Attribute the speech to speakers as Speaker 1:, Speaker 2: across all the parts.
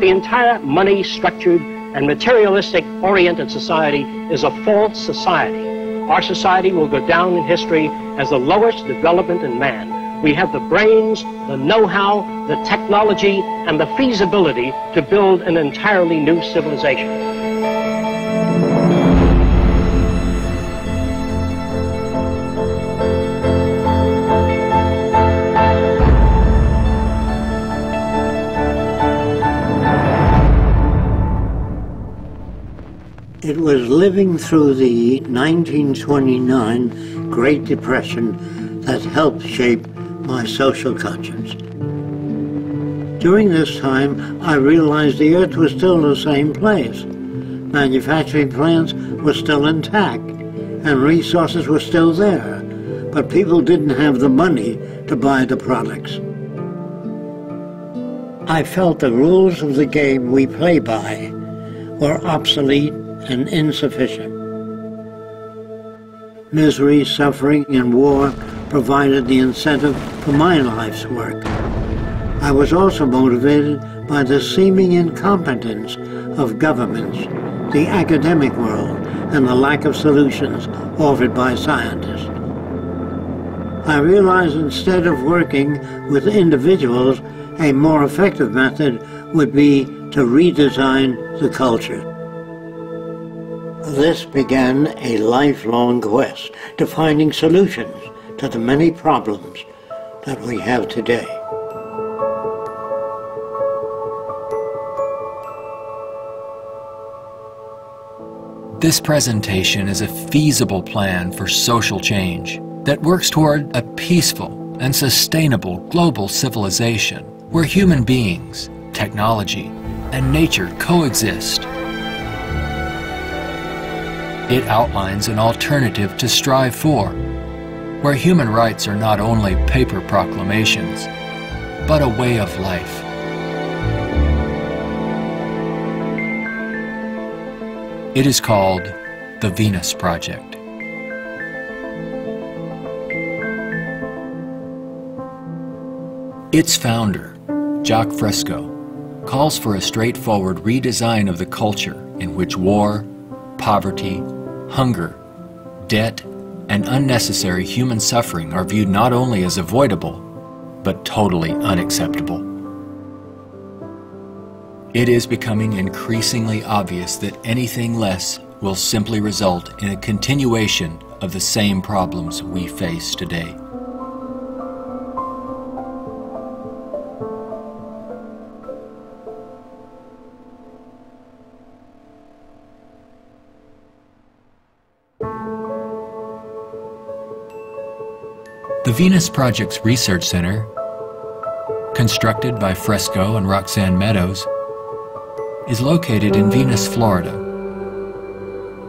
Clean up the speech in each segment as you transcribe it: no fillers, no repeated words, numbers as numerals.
Speaker 1: the entire money-structured and materialistic-oriented society is a false society. Our society will go down in history as the lowest development in man. We have the brains, the know-how, the technology, and the feasibility to build an entirely new civilization.
Speaker 2: It was living through the 1929 Great Depression that helped shape my social conscience. During this time, I realized the Earth was still the same place. Manufacturing plants were still intact, and resources were still there, but people didn't have the money to buy the products. I felt the rules of the game we play by were obsolete and insufficient. Misery, suffering, and war provided the incentive for my life's work. I was also motivated by the seeming incompetence of governments, the academic world, and the lack of solutions offered by scientists. I realized instead of working with individuals, a more effective method would be to redesign the culture. This began a lifelong quest to finding solutions to the many problems that we have today.
Speaker 3: This presentation is a feasible plan for social change that works toward a peaceful and sustainable global civilization where human beings, technology, and nature coexist. It outlines an alternative to strive for, where human rights are not only paper proclamations, but a way of life. It is called the Venus Project. Its founder, Jacques Fresco, calls for a straightforward redesign of the culture in which war, poverty, hunger, debt, and unnecessary human suffering are viewed not only as avoidable, but totally unacceptable. It is becoming increasingly obvious that anything less will simply result in a continuation of the same problems we face today. The Venus Project's Research Center, constructed by Fresco and Roxanne Meadows, is located in Venus, Florida.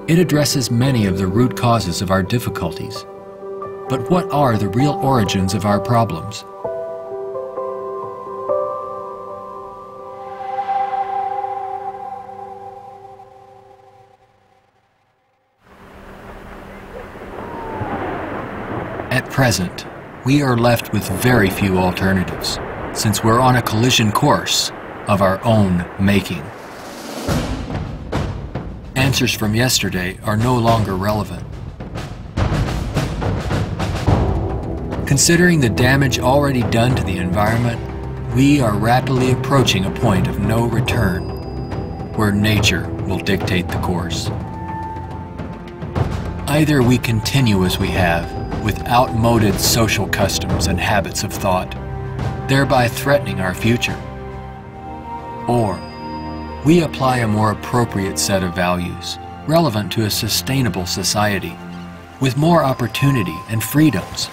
Speaker 3: It addresses many of the root causes of our difficulties. But what are the real origins of our problems? At present, we are left with very few alternatives, since we're on a collision course of our own making. Answers from yesterday are no longer relevant. Considering the damage already done to the environment, we are rapidly approaching a point of no return, where nature will dictate the course. Either we continue as we have, with outmoded social customs and habits of thought, thereby threatening our future, or we apply a more appropriate set of values, relevant to a sustainable society, with more opportunity and freedoms.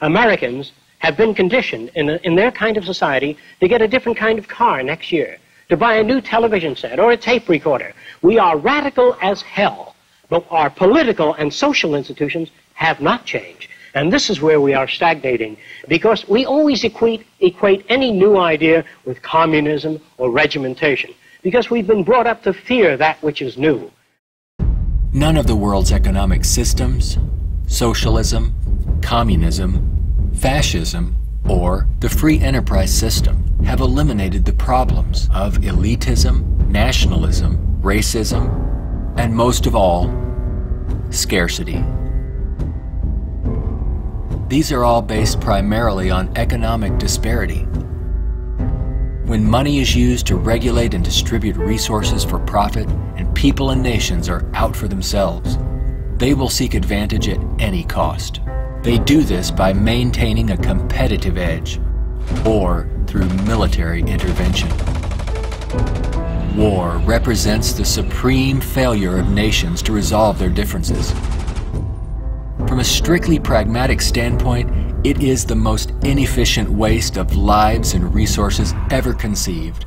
Speaker 1: Americans have been conditioned in their kind of society to get a different kind of car next year, to buy a new television set or a tape recorder. We are radical as hell, but our political and social institutions have not changed. And this is where we are stagnating, because we always equate any new idea with communism or regimentation, because we've been brought up to fear that which is new.
Speaker 3: None of the world's economic systems, socialism, communism, fascism, or the free enterprise system have eliminated the problems of elitism, nationalism, racism, and most of all, scarcity. These are all based primarily on economic disparity. When money is used to regulate and distribute resources for profit, and people and nations are out for themselves, they will seek advantage at any cost. They do this by maintaining a competitive edge, or through military intervention. War represents the supreme failure of nations to resolve their differences. From a strictly pragmatic standpoint, it is the most inefficient waste of lives and resources ever conceived.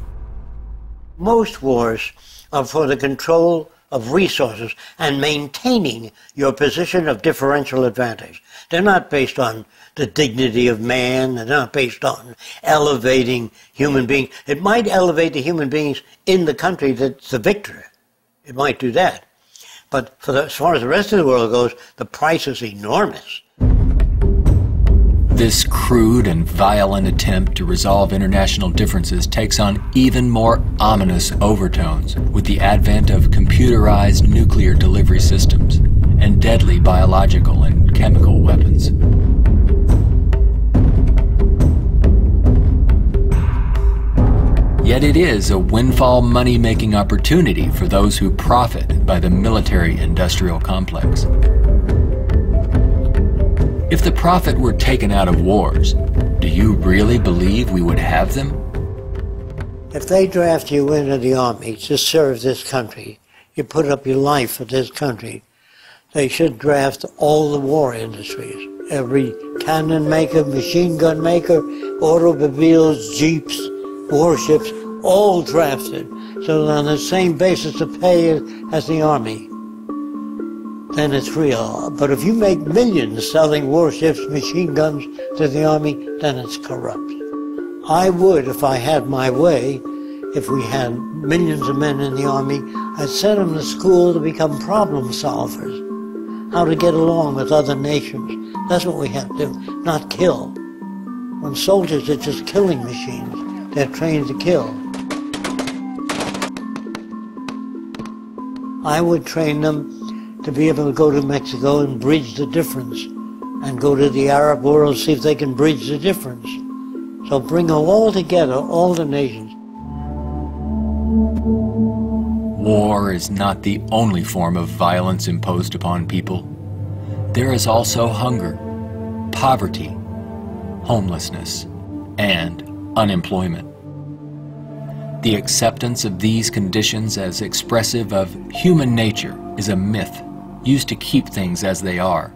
Speaker 2: Most wars are for the control of resources and maintaining your position of differential advantage. They're not based on the dignity of man. They're not based on elevating human beings. It might elevate the human beings in the country that's the victor. It might do that. But as far as the rest of the world goes, the price is enormous.
Speaker 3: This crude and violent attempt to resolve international differences takes on even more ominous overtones with the advent of computerized nuclear delivery systems and deadly biological and chemical weapons. Yet it is a windfall money-making opportunity for those who profit by the military-industrial complex. If the profit were taken out of wars, do you really believe we would have them?
Speaker 2: If they draft you into the army to serve this country, you put up your life for this country, they should draft all the war industries. Every cannon maker, machine gun maker, automobiles, jeeps, warships, all drafted, so that on the same basis of pay as the army. Then it's real. But if you make millions selling warships, machine guns to the army, then it's corrupt. I would, if I had my way, if we had millions of men in the army, I'd send them to school to become problem solvers, how to get along with other nations. That's what we have to do, not kill. When soldiers are just killing machines, they're trained to kill. I would train them to be able to go to Mexico and bridge the difference, and go to the Arab world, see if they can bridge the difference. So bring them all together, all the nations.
Speaker 3: War is not the only form of violence imposed upon people. There is also hunger, poverty, homelessness, and unemployment. The acceptance of these conditions as expressive of human nature is a myth used to keep things as they are.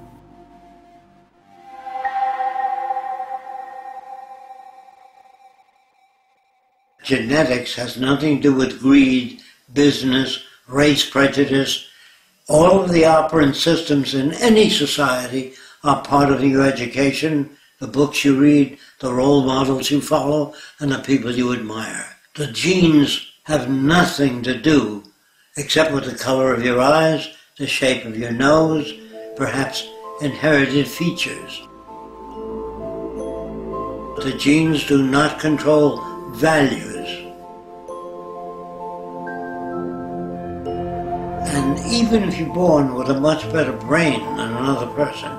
Speaker 2: Genetics has nothing to do with greed, business, race prejudice. All of the operant systems in any society are part of your education, the books you read, the role models you follow, and the people you admire. The genes have nothing to do except with the color of your eyes, the shape of your nose, perhaps inherited features. The genes do not control values. And even if you're born with a much better brain than another person,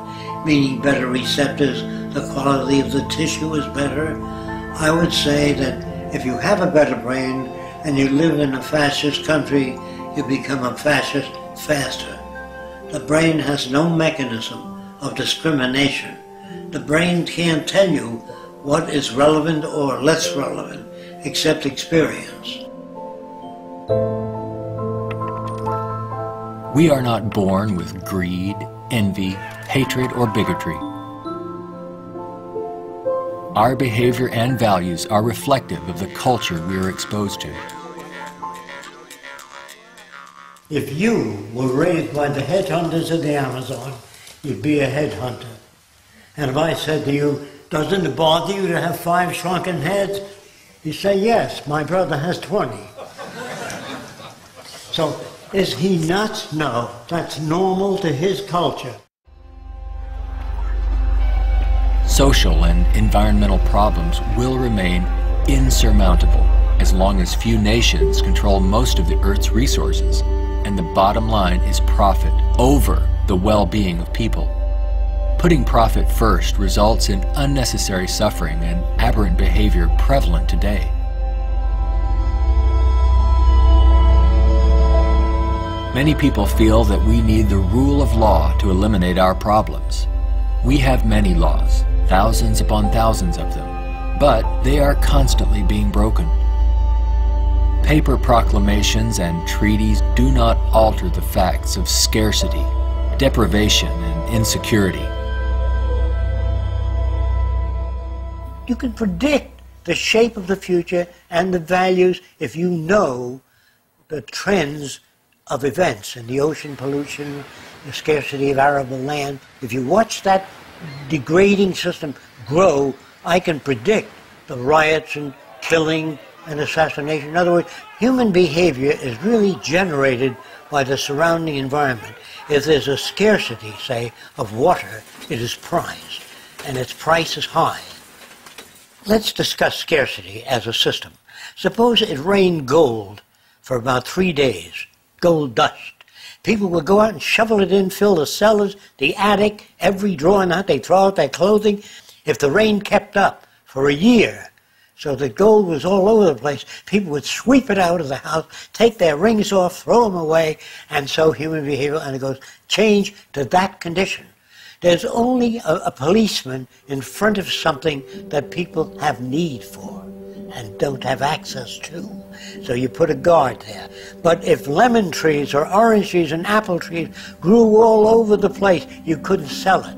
Speaker 2: meaning better receptors, the quality of the tissue is better, I would say that if you have a better brain and you live in a fascist country, you become a fascist faster. The brain has no mechanism of discrimination. The brain can't tell you what is relevant or less relevant, except experience.
Speaker 3: We are not born with greed, envy, hatred, or bigotry. Our behavior and values are reflective of the culture we are exposed to.
Speaker 2: If you were raised by the headhunters of the Amazon, you'd be a headhunter. And if I said to you, doesn't it bother you to have 5 shrunken heads? You say, yes, my brother has 20. So, is he nuts? No, that's normal to his culture.
Speaker 3: social and environmental problems will remain insurmountable as long as few nations control most of the Earth's resources, and the bottom line is profit over the well-being of people. Putting profit first results in unnecessary suffering and aberrant behavior prevalent today. Many people feel that we need the rule of law to eliminate our problems. We have many laws, thousands upon thousands of them, but they are constantly being broken. Paper proclamations and treaties do not alter the facts of scarcity, deprivation, and insecurity.
Speaker 2: You can predict the shape of the future and the values if you know the trends of events and the ocean pollution, the scarcity of arable land. If you watch that degrading system grow, I can predict the riots and killing and assassination. In other words, human behavior is really generated by the surrounding environment. If there's a scarcity, say, of water, it is prized, and its price is high. Let's discuss scarcity as a system. Suppose it rained gold for about 3 days, gold dust. People would go out and shovel it in, fill the cellars, the attic, every drawer in the house. They throw out their clothing. If the rain kept up for a year, so the gold was all over the place, people would sweep it out of the house, take their rings off, throw them away, and so human behavior undergoes change to that condition. There's only a policeman in front of something that people have need for and don't have access to. So you put a guard there. But if lemon trees or orange trees and apple trees grew all over the place, you couldn't sell it.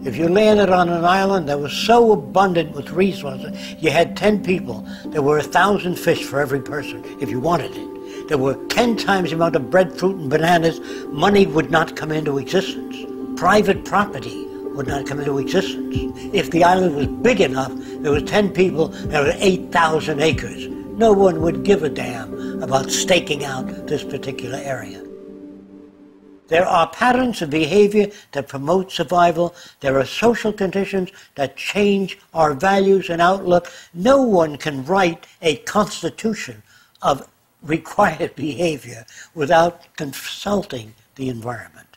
Speaker 2: If you landed on an island that was so abundant with resources, you had 10 people, there were 1,000 fish for every person if you wanted it. There were 10 times the amount of bread, fruit, and bananas. Money would not come into existence. Private property would not come into existence. If the island was big enough, there was 10 people, there were 8,000 acres. No one would give a damn about staking out this particular area. There are patterns of behavior that promote survival. There are social conditions that change our values and outlook. No one can write a constitution of required behavior without consulting the environment.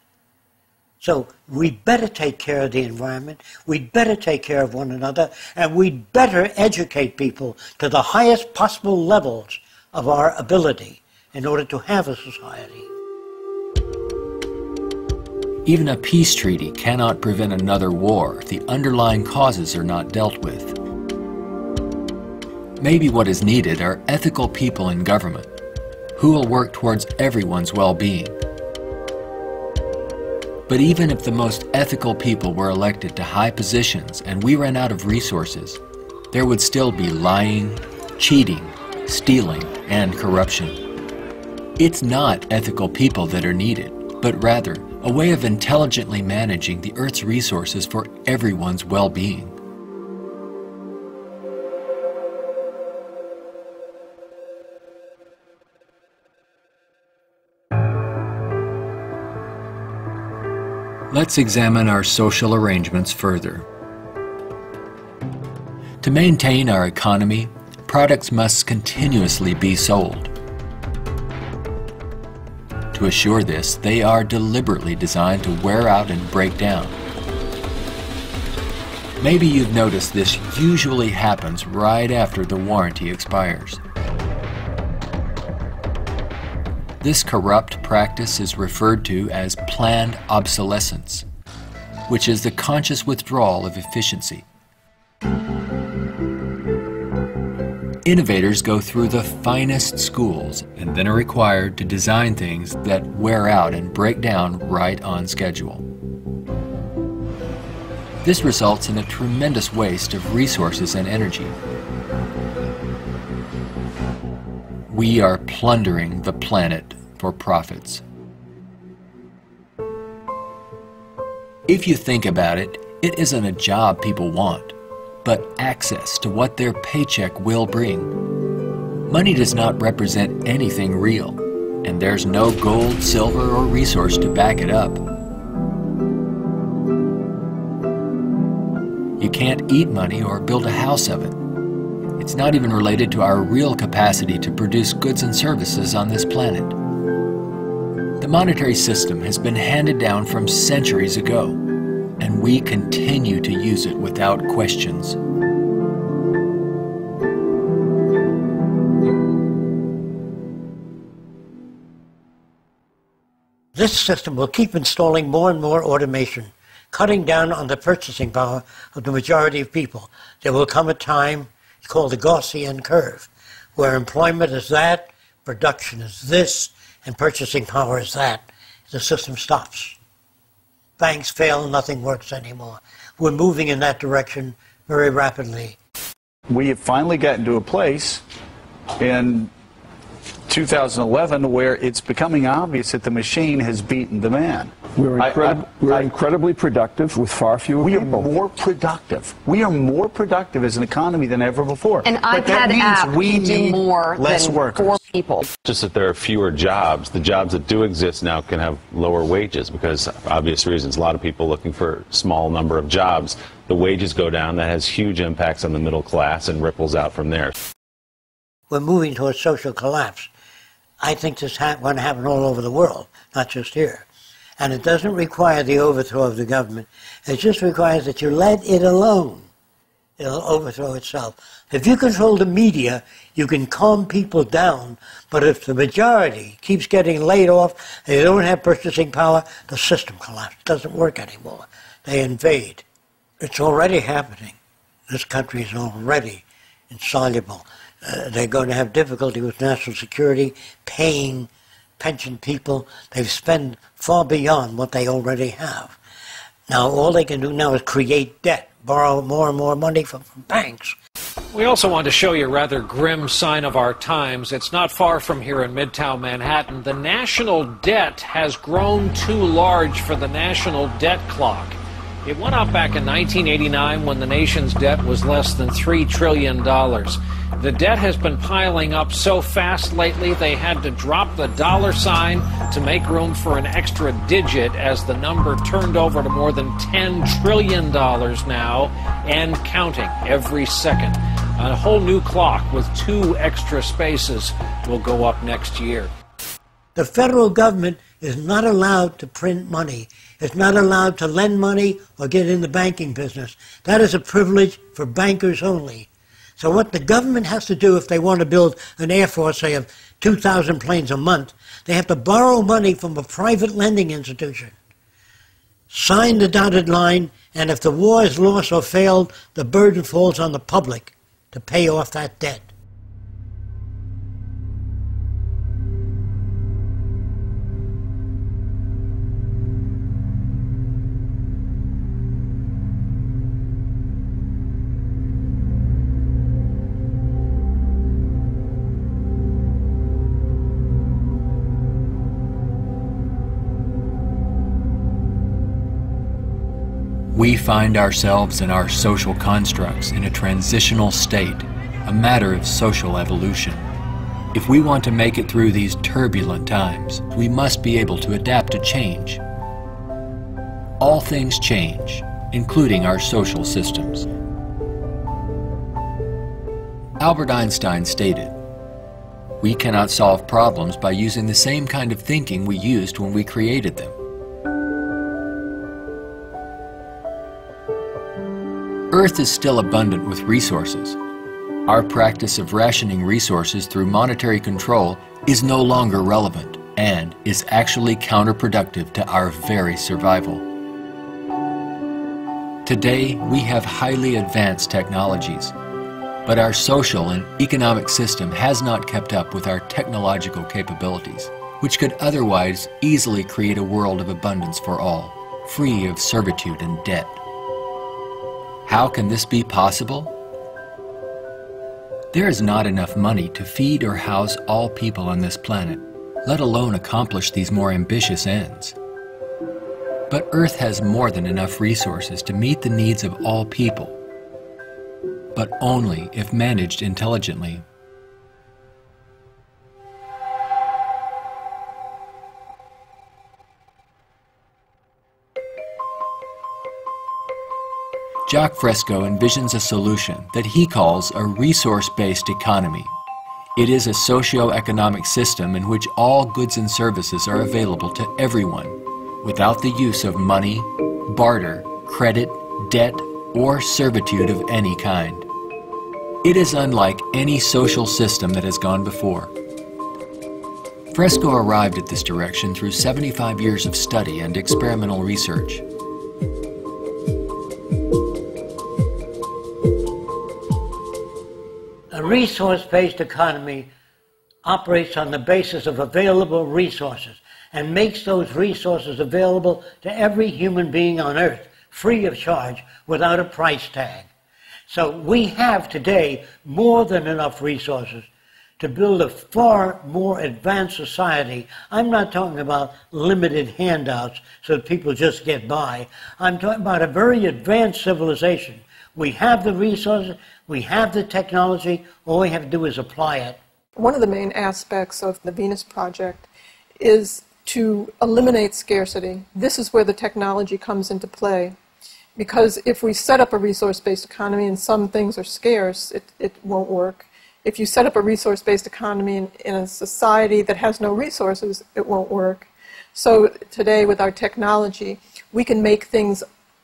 Speaker 2: So we'd better take care of the environment, we'd better take care of one another, and we'd better educate people to the highest possible levels of our ability in order to have a society.
Speaker 3: Even a peace treaty cannot prevent another war if the underlying causes are not dealt with. Maybe what is needed are ethical people in government who will work towards everyone's well-being. But even if the most ethical people were elected to high positions and we ran out of resources, there would still be lying, cheating, stealing, and corruption. It's not ethical people that are needed, but rather a way of intelligently managing the Earth's resources for everyone's well-being. Let's examine our social arrangements further. To maintain our economy, products must continuously be sold. To assure this, they are deliberately designed to wear out and break down. Maybe you've noticed this usually happens right after the warranty expires. This corrupt practice is referred to as planned obsolescence, which is the conscious withdrawal of efficiency. Innovators go through the finest schools and then are required to design things that wear out and break down right on schedule. This results in a tremendous waste of resources and energy. We are plundering the planet for profits. If you think about it, it isn't a job people want, but access to what their paycheck will bring. Money does not represent anything real, and there's no gold, silver, or resource to back it up. You can't eat money or build a house of it. It's not even related to our real capacity to produce goods and services on this planet. The monetary system has been handed down from centuries ago, and we continue to use it without questions.
Speaker 2: This system will keep installing more and more automation, cutting down on the purchasing power of the majority of people. There will come a time called the Gaussian curve, where employment is that, production is this, and purchasing power is that. The system stops. Banks fail, nothing works anymore. We're moving in that direction very rapidly.
Speaker 4: We have finally gotten to a place in 2011 where it's becoming obvious that the machine has beaten the man.
Speaker 5: We're incredibly productive with far fewer people.
Speaker 4: We are more productive. We are more productive as an economy than ever before.
Speaker 6: An iPad app
Speaker 4: we
Speaker 6: can do
Speaker 4: need
Speaker 6: more
Speaker 4: less
Speaker 6: than
Speaker 4: workers.
Speaker 6: 4 people.
Speaker 7: Just that there are fewer jobs. The jobs that do exist now can have lower wages because, for obvious reasons, a lot of people looking for a small number of jobs. The wages go down. That has huge impacts on the middle class and ripples out from there.
Speaker 2: We're moving towards social collapse. I think this is going to happen all over the world, not just here. And it doesn't require the overthrow of the government. It just requires that you let it alone. It'll overthrow itself. If you control the media, you can calm people down. But if the majority keeps getting laid off, they don't have purchasing power, the system collapses. It doesn't work anymore. They invade. It's already happening. This country is already insoluble. They're going to have difficulty with national security, paying pension people. They've spent far beyond what they already have. Now, all they can do now is create debt, borrow more and more money from banks.
Speaker 8: We also want to show you a rather grim sign of our times. It's not far from here in Midtown Manhattan. The national debt has grown too large for the national debt clock. It went up back in 1989 when the nation's debt was less than $3 trillion. The debt has been piling up so fast lately they had to drop the dollar sign to make room for an extra digit as the number turned over to more than $10 trillion now and counting every second. A whole new clock with 2 extra spaces will go up next year.
Speaker 2: The federal government is not allowed to print money. It's not allowed to lend money or get in the banking business. That is a privilege for bankers only. So what the government has to do if they want to build an air force, say, of 2,000 planes a month, they have to borrow money from a private lending institution, sign the dotted line, and if the war is lost or failed, the burden falls on the public to pay off that debt.
Speaker 3: We find ourselves and our social constructs in a transitional state, a matter of social evolution. If we want to make it through these turbulent times, we must be able to adapt to change. All things change, including our social systems. Albert Einstein stated, "We cannot solve problems by using the same kind of thinking we used when we created them." Earth is still abundant with resources. Our practice of rationing resources through monetary control is no longer relevant and is actually counterproductive to our very survival. Today, we have highly advanced technologies, but our social and economic system has not kept up with our technological capabilities, which could otherwise easily create a world of abundance for all, free of servitude and debt. How can this be possible? There is not enough money to feed or house all people on this planet, let alone accomplish these more ambitious ends. But Earth has more than enough resources to meet the needs of all people, but only if managed intelligently. Jacques Fresco envisions a solution that he calls a resource-based economy. It is a socio-economic system in which all goods and services are available to everyone, without the use of money, barter, credit, debt, or servitude of any kind. It is unlike any social system that has gone before. Fresco arrived at this direction through 75 years of study and experimental research.
Speaker 2: A resource-based economy operates on the basis of available resources and makes those resources available to every human being on earth, free of charge, without a price tag. So we have today more than enough resources to build a far more advanced society. I'm not talking about limited handouts so that people just get by. I'm talking about a very advanced civilization. We have the resources, we have the technology, all we have to do is apply it.
Speaker 6: One of the main aspects of the Venus Project is to eliminate scarcity. This is where the technology comes into play. Because if we set up a resource-based economy and some things are scarce, it won't work. If you set up a resource-based economy in a society that has no resources, it won't work. So today with our technology, we can make things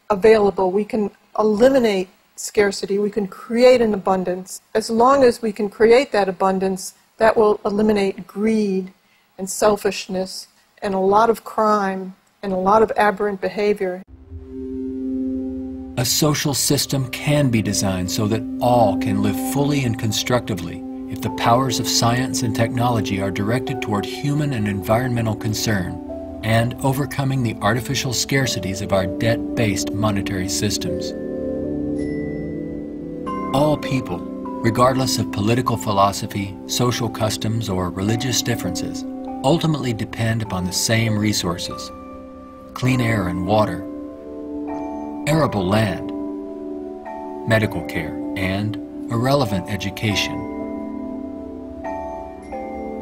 Speaker 6: available. We can eliminate scarcity. We can create an abundance. As long as we can create that abundance, that will eliminate greed and selfishness and a lot of crime and a lot of aberrant behavior.
Speaker 3: A social system can be designed so that all can live fully and constructively if the powers of science and technology are directed toward human and environmental concern and overcoming the artificial scarcities of our debt-based monetary systems. All people, regardless of political philosophy, social customs, or religious differences, ultimately depend upon the same resources: clean air and water, arable land, medical care, and a relevant education.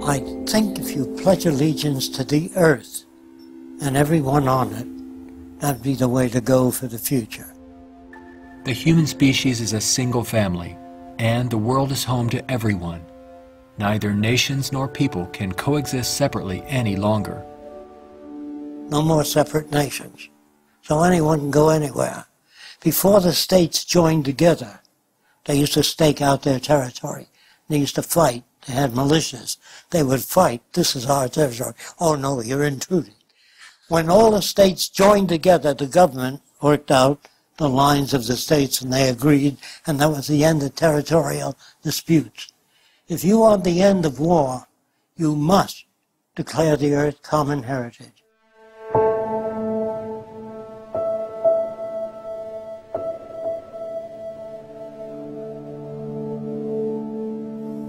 Speaker 2: I think if you pledge allegiance to the earth and everyone on it, that'd be the way to go for the future.
Speaker 3: The human species is a single family, and the world is home to everyone. Neither nations nor people can coexist separately any longer.
Speaker 2: No more separate nations. So anyone can go anywhere. Before the states joined together, they used to stake out their territory. They used to fight. They had militias. They would fight. This is our territory. Oh no, you're intruding. When all the states joined together, the government worked out the lines of the states and they agreed, and that was the end of territorial disputes. If you want the end of war, you must declare the earth common heritage.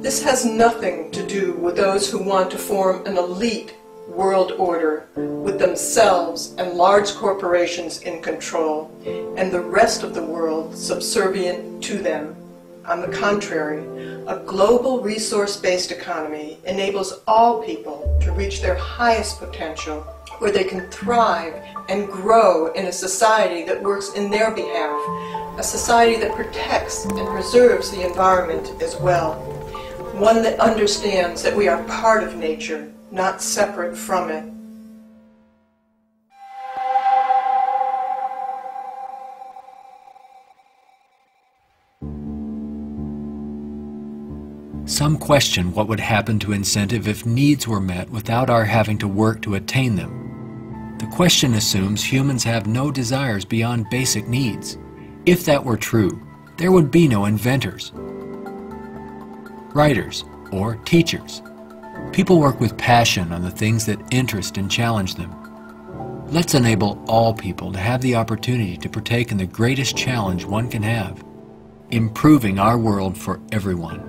Speaker 6: This has nothing to do with those who want to form an elite world order with themselves and large corporations in control and the rest of the world subservient to them. On the contrary, a global resource-based economy enables all people to reach their highest potential, where they can thrive and grow in a society that works in their behalf, a society that protects and preserves the environment as well, one that understands that we are part of nature, not separate from it.
Speaker 3: Some question what would happen to incentive if needs were met without our having to work to attain them. The question assumes humans have no desires beyond basic needs. If that were true, there would be no inventors, writers, or teachers. People work with passion on the things that interest and challenge them. Let's enable all people to have the opportunity to partake in the greatest challenge one can have, improving our world for everyone.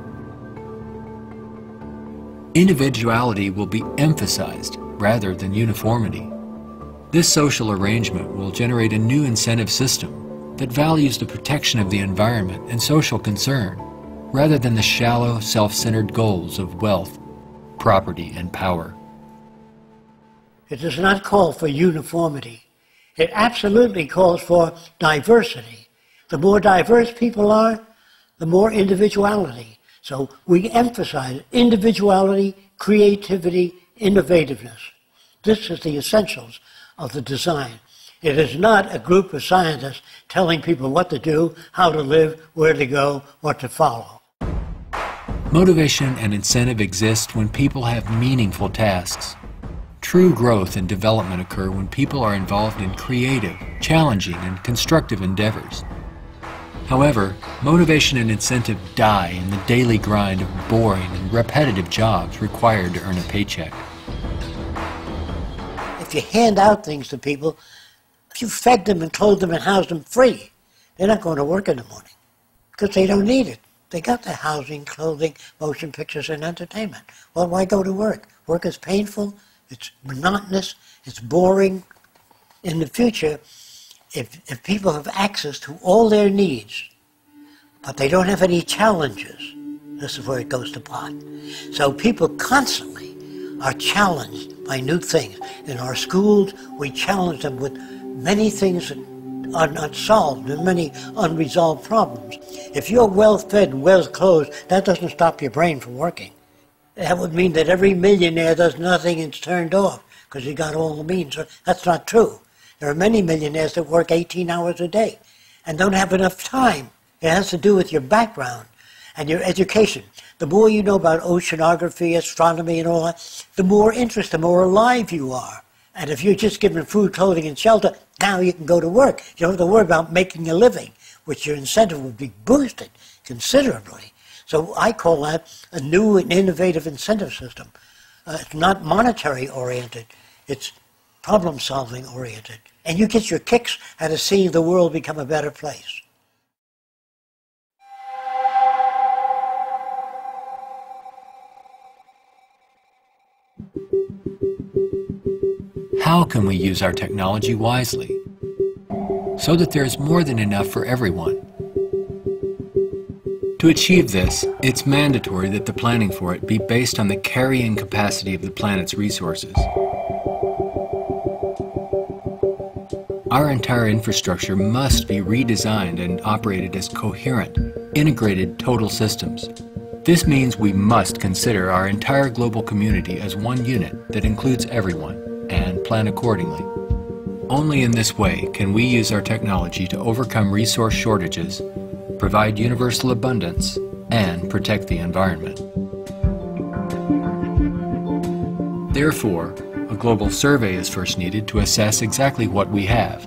Speaker 3: Individuality will be emphasized rather than uniformity. This social arrangement will generate a new incentive system that values the protection of the environment and social concern, rather than the shallow, self-centered goals of wealth, property, and power.
Speaker 2: It does not call for uniformity. It absolutely calls for diversity. The more diverse people are, the more individuality. So we emphasize individuality, creativity, innovativeness. This is the essentials of the design. It is not a group of scientists telling people what to do, how to live, where to go, what to follow.
Speaker 3: Motivation and incentive exist when people have meaningful tasks. True growth and development occur when people are involved in creative, challenging, and constructive endeavors. However, motivation and incentive die in the daily grind of boring and repetitive jobs required to earn a paycheck.
Speaker 2: If you hand out things to people, if you fed them and clothed them and housed them free, they're not going to work in the morning because they don't need it. They got their housing, clothing, motion pictures, and entertainment. Well, why go to work? Work is painful, it's monotonous, it's boring. In the future, if people have access to all their needs, but they don't have any challenges, this is where it goes to pot. So people constantly are challenged by new things. In our schools, we challenge them with many things that are not solved and many unresolved problems. If you're well-fed and well-clothed, that doesn't stop your brain from working. That would mean that every millionaire does nothing and is turned off because he got all the means. That's not true. There are many millionaires that work 18 hours a day and don't have enough time. It has to do with your background and your education. The more you know about oceanography, astronomy, and all that, the more interest, the more alive you are. And if you're just given food, clothing, and shelter, now you can go to work. You don't have to worry about making a living, which your incentive would be boosted considerably. So I call that a new and innovative incentive system. It's not monetary oriented, it's problem solving oriented. And you get your kicks out of seeing the world become a better place.
Speaker 3: How can we use our technology wisely so that there is more than enough for everyone? To achieve this, it's mandatory that the planning for it be based on the carrying capacity of the planet's resources. Our entire infrastructure must be redesigned and operated as coherent, integrated total systems. This means we must consider our entire global community as one unit that includes everyone, and plan accordingly. Only in this way can we use our technology to overcome resource shortages, provide universal abundance, and protect the environment. Therefore, a global survey is first needed to assess exactly what we have.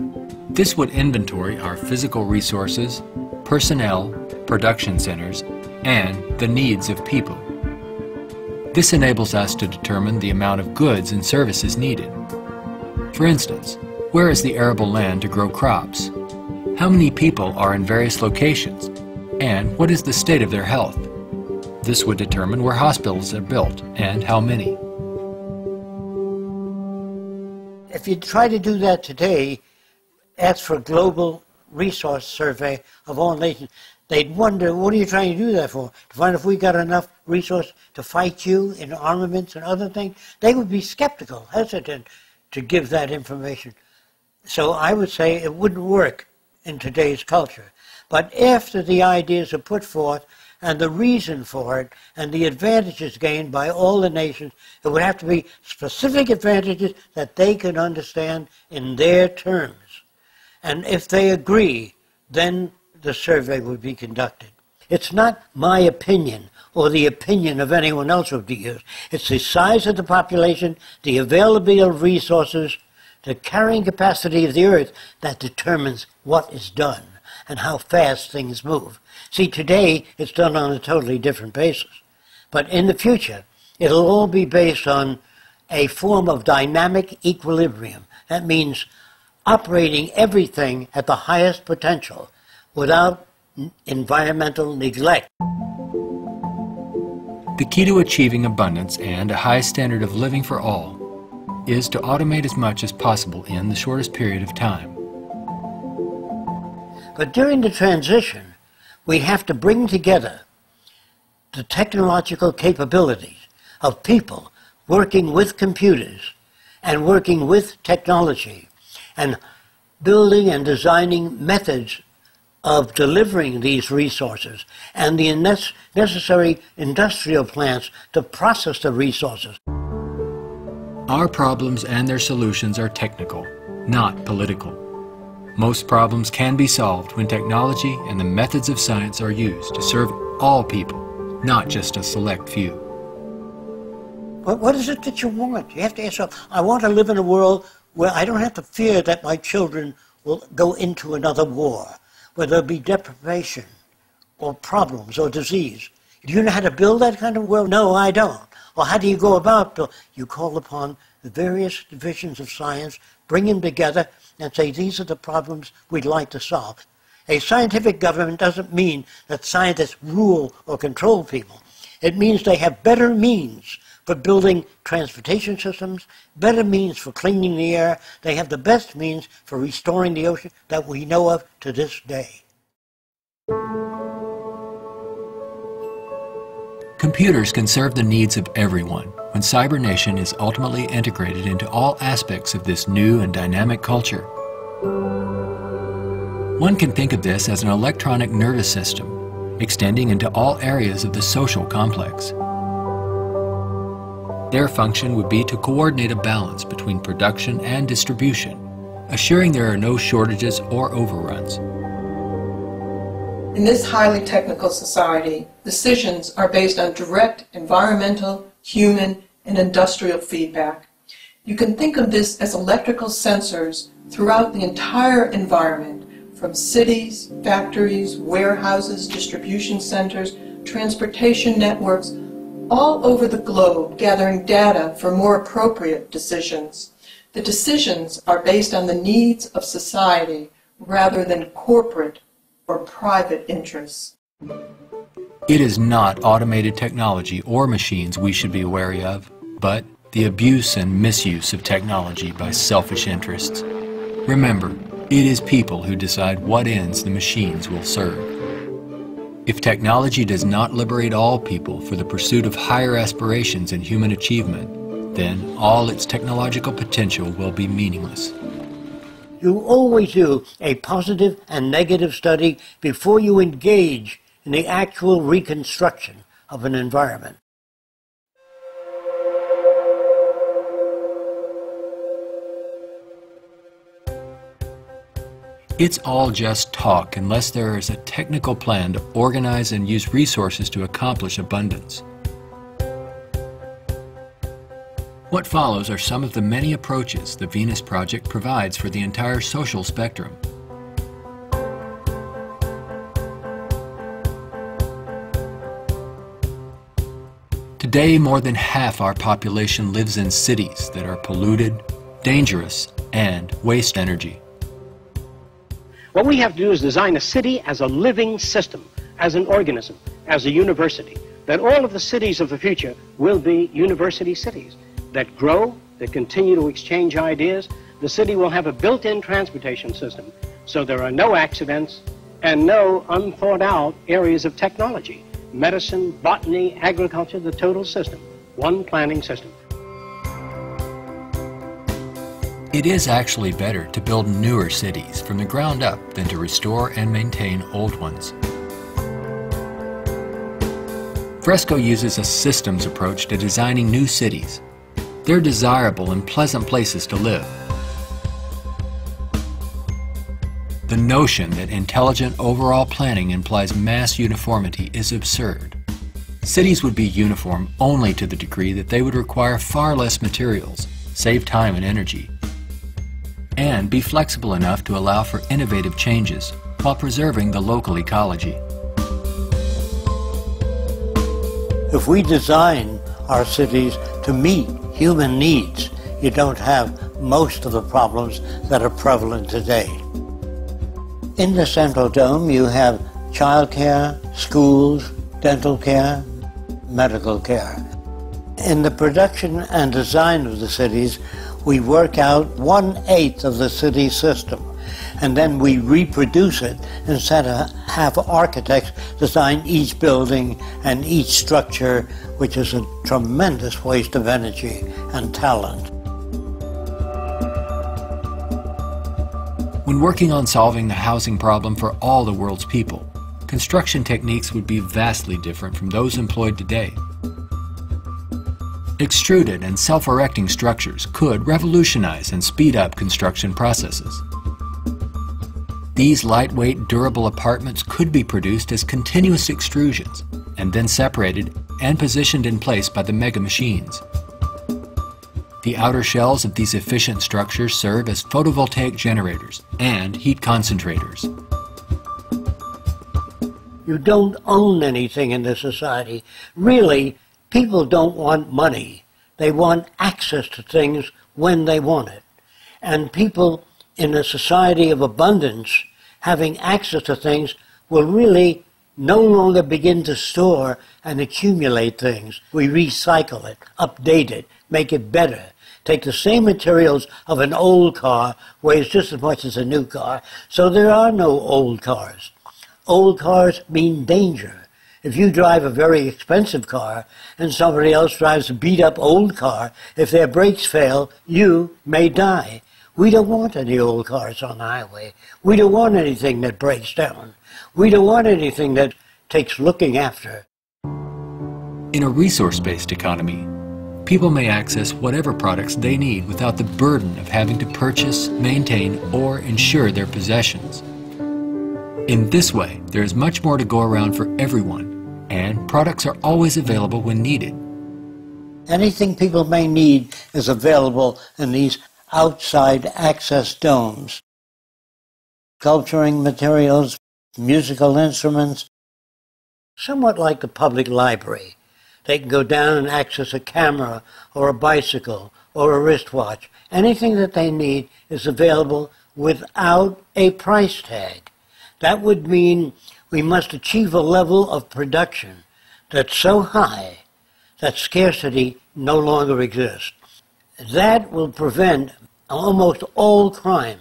Speaker 3: This would inventory our physical resources, personnel, production centers, and the needs of people. This enables us to determine the amount of goods and services needed. For instance, where is the arable land to grow crops? How many people are in various locations? And what is the state of their health? This would determine where hospitals are built and how many.
Speaker 2: If you try to do that today, ask for a global resource survey of all nations, they'd wonder, what are you trying to do that for? To find if we got enough resource to fight you in armaments and other things? They would be skeptical, hesitant to give that information. So I would say it wouldn't work in today's culture. But after the ideas are put forth and the reason for it and the advantages gained by all the nations, it would have to be specific advantages that they can understand in their terms. And if they agree, then the survey would be conducted. It's not my opinion or the opinion of anyone else would be used. It's the size of the population, the availability of resources, the carrying capacity of the earth that determines what is done and how fast things move. See, today it's done on a totally different basis. But in the future, it'll all be based on a form of dynamic equilibrium. That means operating everything at the highest potential without environmental neglect.
Speaker 3: The key to achieving abundance and a high standard of living for all is to automate as much as possible in the shortest period of time.
Speaker 2: But during the transition, we have to bring together the technological capabilities of people working with computers and working with technology and building and designing methods of delivering these resources and the necessary industrial plants to process the resources.
Speaker 3: Our problems and their solutions are technical, not political. Most problems can be solved when technology and the methods of science are used to serve all people, not just a select few.
Speaker 2: What is it that you want? You have to ask yourself, I want to live in a world where I don't have to fear that my children will go into another war, where there'll be deprivation or problems or disease. Do you know how to build that kind of world? No, I don't. Well, how do you go about it? You call upon the various divisions of science, bring them together, and say, these are the problems we'd like to solve. A scientific government doesn't mean that scientists rule or control people. It means they have better means for building transportation systems, better means for cleaning the air. They have the best means for restoring the ocean that we know of to this day.
Speaker 3: Computers can serve the needs of everyone when CyberNation is ultimately integrated into all aspects of this new and dynamic culture. One can think of this as an electronic nervous system, extending into all areas of the social complex. Their function would be to coordinate a balance between production and distribution, assuring there are no shortages or overruns.
Speaker 6: In this highly technical society, decisions are based on direct environmental, human, and industrial feedback. You can think of this as electrical sensors throughout the entire environment, from cities, factories, warehouses, distribution centers, transportation networks, all over the globe, gathering data for more appropriate decisions. The decisions are based on the needs of society rather than corporate or private interests.
Speaker 3: It is not automated technology or machines we should be wary of, but the abuse and misuse of technology by selfish interests. Remember, it is people who decide what ends the machines will serve. If technology does not liberate all people for the pursuit of higher aspirations and human achievement, then all its technological potential will be meaningless.
Speaker 2: You always do a positive and negative study before you engage in the actual reconstruction of an environment.
Speaker 3: It's all just talk unless there is a technical plan to organize and use resources to accomplish abundance. What follows are some of the many approaches the Venus Project provides for the entire social spectrum. Today, more than half our population lives in cities that are polluted, dangerous, and waste energy.
Speaker 1: What we have to do is design a city as a living system, as an organism, as a university, that all of the cities of the future will be university cities that grow, that continue to exchange ideas. The city will have a built-in transportation system, so there are no accidents and no unthought out areas of technology. Medicine, botany, agriculture, the total system, one planning system.
Speaker 3: It is actually better to build newer cities from the ground up than to restore and maintain old ones. Fresco uses a systems approach to designing new cities. They're desirable and pleasant places to live. The notion that intelligent overall planning implies mass uniformity is absurd. Cities would be uniform only to the degree that they would require far less materials, save time and energy, and be flexible enough to allow for innovative changes while preserving the local ecology.
Speaker 2: If we design our cities to meet human needs, you don't have most of the problems that are prevalent today. In the Central Dome, you have childcare, schools, dental care, medical care. In the production and design of the cities, we work out 1/8 of the city system, and then we reproduce it instead of have architects design each building and each structure, which is a tremendous waste of energy and talent.
Speaker 3: When working on solving the housing problem for all the world's people, construction techniques would be vastly different from those employed today. Extruded and self-erecting structures could revolutionize and speed up construction processes. These lightweight, durable apartments could be produced as continuous extrusions and then separated and positioned in place by the mega machines. The outer shells of these efficient structures serve as photovoltaic generators and heat concentrators.
Speaker 2: You don't own anything in this society. Really, people don't want money. They want access to things when they want it. And people in a society of abundance having access to things will really no longer begin to store and accumulate things. We recycle it, update it, make it better. Take the same materials of an old car, weighs just as much as a new car, so there are no old cars. Old cars mean danger. If you drive a very expensive car and somebody else drives a beat-up old car, if their brakes fail, you may die. We don't want any old cars on the highway. We don't want anything that breaks down. We don't want anything that takes looking after.
Speaker 3: In a resource-based economy, people may access whatever products they need without the burden of having to purchase, maintain, or insure their possessions. In this way, there is much more to go around for everyone, and products are always available when needed.
Speaker 2: Anything people may need is available in these outside access domes. Sculpturing materials, musical instruments, somewhat like the public library. They can go down and access a camera or a bicycle or a wristwatch. Anything that they need is available without a price tag. That would mean we must achieve a level of production that's so high that scarcity no longer exists. That will prevent almost all crime.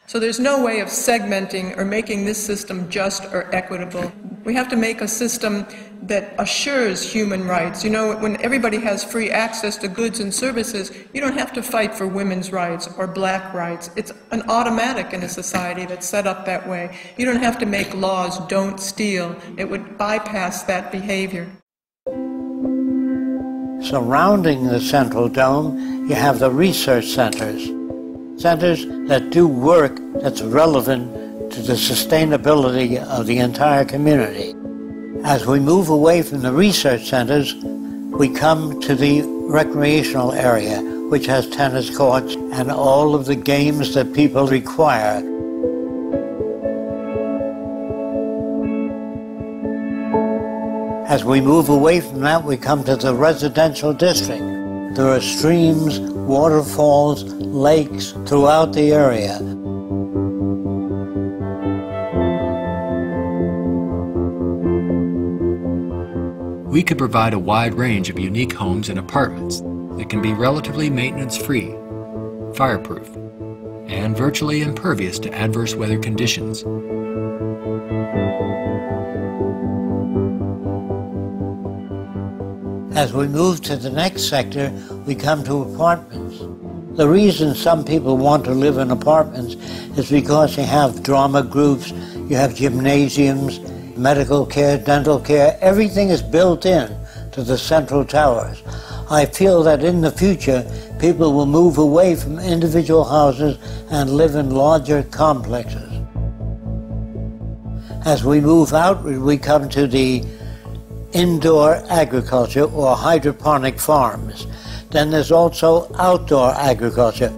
Speaker 6: So there's no way of segmenting or making this system just or equitable. We have to make a system that assures human rights. You know, when everybody has free access to goods and services, you don't have to fight for women's rights or black rights. It's an automatic in a society that's set up that way. You don't have to make laws, don't steal. It would bypass that behavior.
Speaker 2: Surrounding the central dome, you have the research centers. Centers that do work that's relevant to the sustainability of the entire community. As we move away from the research centers, we come to the recreational area, which has tennis courts and all of the games that people require. As we move away from that, we come to the residential district. There are streams, waterfalls, lakes throughout the area.
Speaker 3: We could provide a wide range of unique homes and apartments that can be relatively maintenance-free, fireproof, and virtually impervious to adverse weather conditions.
Speaker 2: As we move to the next sector, we come to apartments. The reason some people want to live in apartments is because you have drama groups, you have gymnasiums, medical care, dental care, everything is built in to the central towers. I feel that in the future, people will move away from individual houses and live in larger complexes. As we move outward, we come to the indoor agriculture or hydroponic farms. Then there's also outdoor agriculture.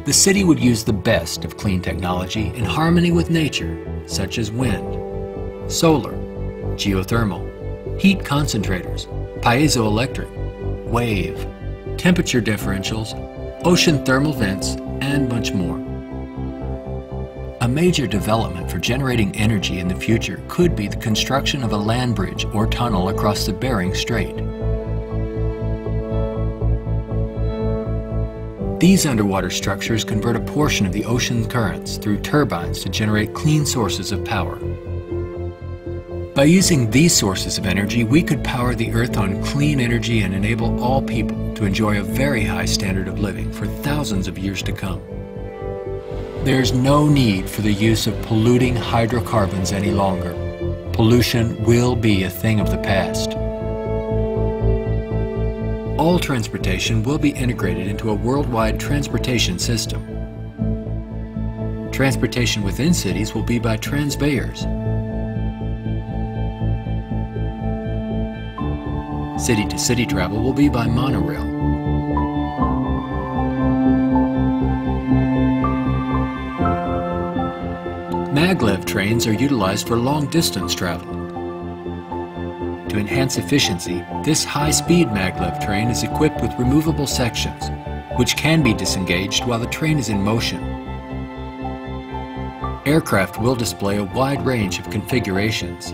Speaker 3: The city would use the best of clean technology in harmony with nature, such as wind, solar, geothermal, heat concentrators, piezoelectric, wave, temperature differentials, ocean thermal vents, and much more. A major development for generating energy in the future could be the construction of a land bridge or tunnel across the Bering Strait. These underwater structures convert a portion of the ocean currents through turbines to generate clean sources of power. By using these sources of energy, we could power the Earth on clean energy and enable all people to enjoy a very high standard of living for thousands of years to come. There's no need for the use of polluting hydrocarbons any longer. Pollution will be a thing of the past. All transportation will be integrated into a worldwide transportation system. Transportation within cities will be by transbayers. City-to-city travel will be by monorail. Maglev trains are utilized for long-distance travel. To enhance efficiency, this high-speed maglev train is equipped with removable sections, which can be disengaged while the train is in motion. Aircraft will display a wide range of configurations.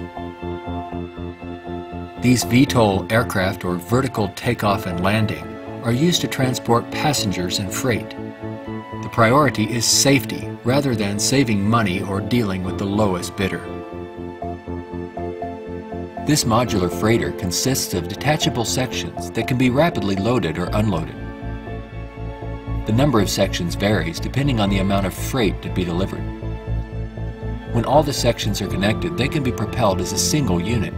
Speaker 3: These VTOL aircraft, or vertical takeoff and landing, are used to transport passengers and freight. The priority is safety rather than saving money or dealing with the lowest bidder. This modular freighter consists of detachable sections that can be rapidly loaded or unloaded. The number of sections varies depending on the amount of freight to be delivered. When all the sections are connected, they can be propelled as a single unit.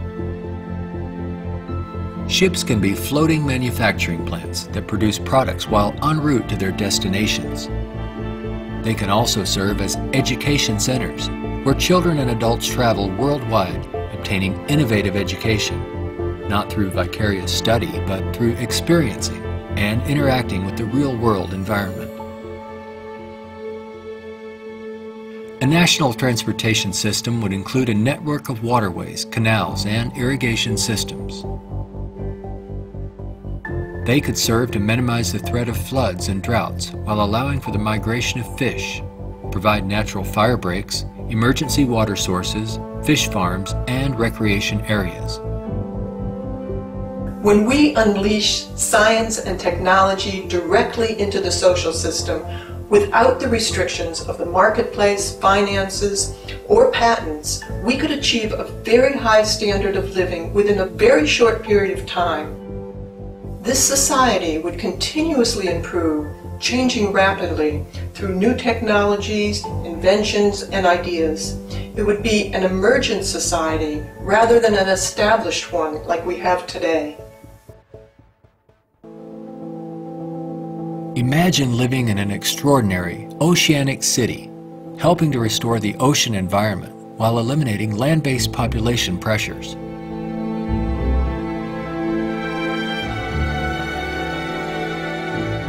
Speaker 3: Ships can be floating manufacturing plants that produce products while en route to their destinations. They can also serve as education centers, where children and adults travel worldwide, obtaining innovative education, not through vicarious study, but through experiencing and interacting with the real-world environment. A national transportation system would include a network of waterways, canals, and irrigation systems. They could serve to minimize the threat of floods and droughts while allowing for the migration of fish, provide natural fire breaks, emergency water sources, fish farms, and recreation areas.
Speaker 6: When we unleash science and technology directly into the social system without the restrictions of the marketplace, finances, or patents, we could achieve a very high standard of living within a very short period of time. This society would continuously improve, changing rapidly through new technologies, inventions, and ideas. It would be an emergent society rather than an established one like we have today.
Speaker 3: Imagine living in an extraordinary oceanic city, helping to restore the ocean environment while eliminating land-based population pressures.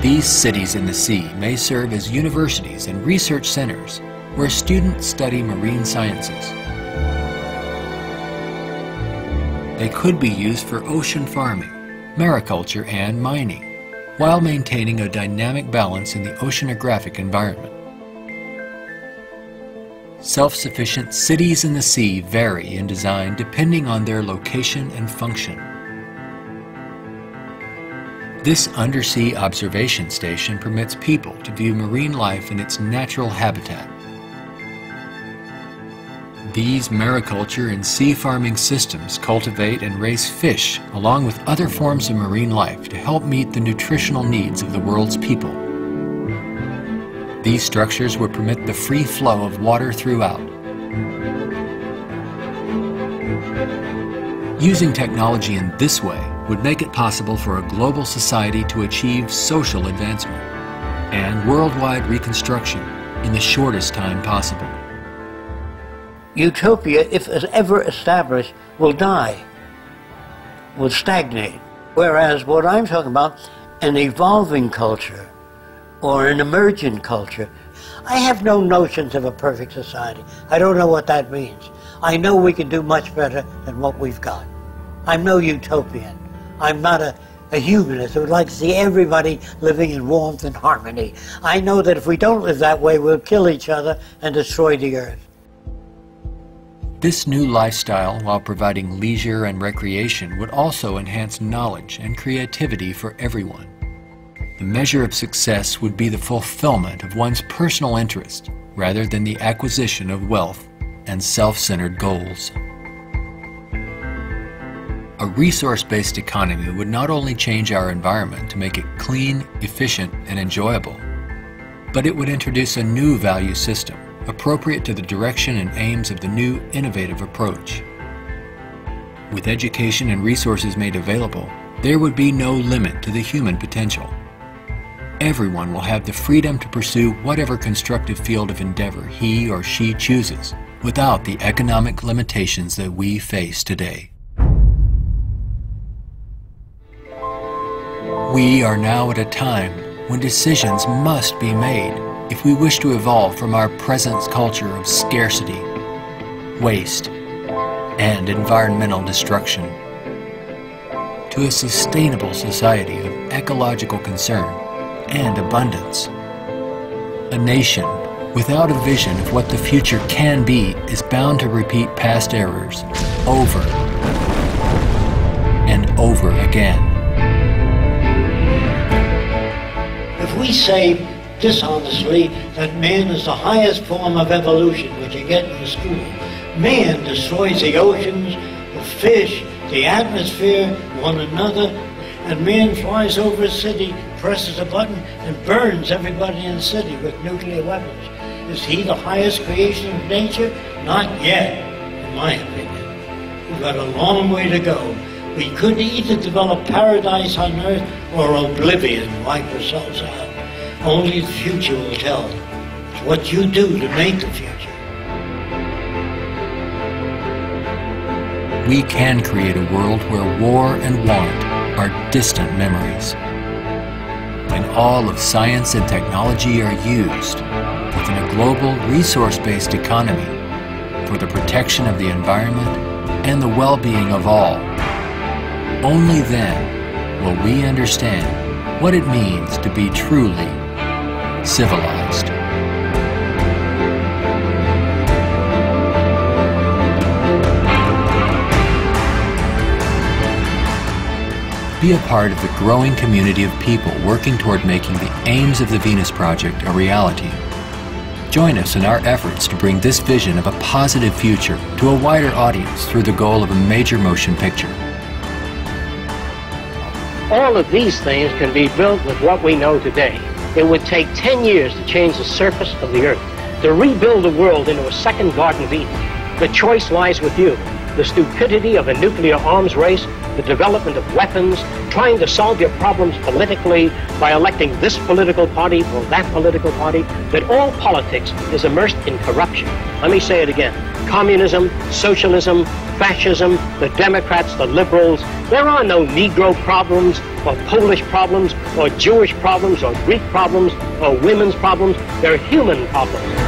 Speaker 3: These cities in the sea may serve as universities and research centers where students study marine sciences. They could be used for ocean farming, mariculture, and mining, while maintaining a dynamic balance in the oceanographic environment. Self-sufficient cities in the sea vary in design depending on their location and function. This undersea observation station permits people to view marine life in its natural habitat. These mariculture and sea farming systems cultivate and raise fish along with other forms of marine life to help meet the nutritional needs of the world's people. These structures would permit the free flow of water throughout. Using technology in this way would make it possible for a global society to achieve social advancement and worldwide reconstruction in the shortest time possible.
Speaker 2: Utopia, if ever established, will die, will stagnate. Whereas what I'm talking about, an evolving culture or an emergent culture, I have no notions of a perfect society. I don't know what that means. I know we can do much better than what we've got. I'm no utopian. I'm not a humanist who would like to see everybody living in warmth and harmony. I know that if we don't live that way, we'll kill each other and destroy the earth.
Speaker 3: This new lifestyle, while providing leisure and recreation, would also enhance knowledge and creativity for everyone. The measure of success would be the fulfillment of one's personal interest rather than the acquisition of wealth and self-centered goals. A resource-based economy would not only change our environment to make it clean, efficient, and enjoyable, but it would introduce a new value system appropriate to the direction and aims of the new innovative approach. With education and resources made available, there would be no limit to the human potential. Everyone will have the freedom to pursue whatever constructive field of endeavor he or she chooses, without the economic limitations that we face today. We are now at a time when decisions must be made if we wish to evolve from our present culture of scarcity, waste, and environmental destruction to a sustainable society of ecological concern and abundance. A nation without a vision of what the future can be is bound to repeat past errors over and over again.
Speaker 2: If we say dishonestly that man is the highest form of evolution, which you get in the school, man destroys the oceans, the fish, the atmosphere, one another, and man flies over a city, presses a button, and burns everybody in the city with nuclear weapons. Is he the highest creation of nature? Not yet, in my opinion. We've got a long way to go. We could either develop paradise on earth or oblivion, wipe ourselves out. Only the future will tell. It's what you do to make the future.
Speaker 3: We can create a world where war and want are distant memories, and all of science and technology are used within a global resource-based economy for the protection of the environment and the well-being of all. Only then will we understand what it means to be truly civilized. Be a part of the growing community of people working toward making the aims of the Venus Project a reality. Join us in our efforts to bring this vision of a positive future to a wider audience through the goal of a major motion picture.
Speaker 1: All of these things can be built with what we know today. It would take 10 years to change the surface of the earth, to rebuild the world into a second Garden of Eden. The choice lies with you. The stupidity of a nuclear arms race, the development of weapons, trying to solve your problems politically by electing this political party or that political party, that all politics is immersed in corruption. Let me say it again. Communism, socialism, fascism, the Democrats, the liberals, there are no Negro problems or Polish problems or Jewish problems or Greek problems or women's problems. They're human problems.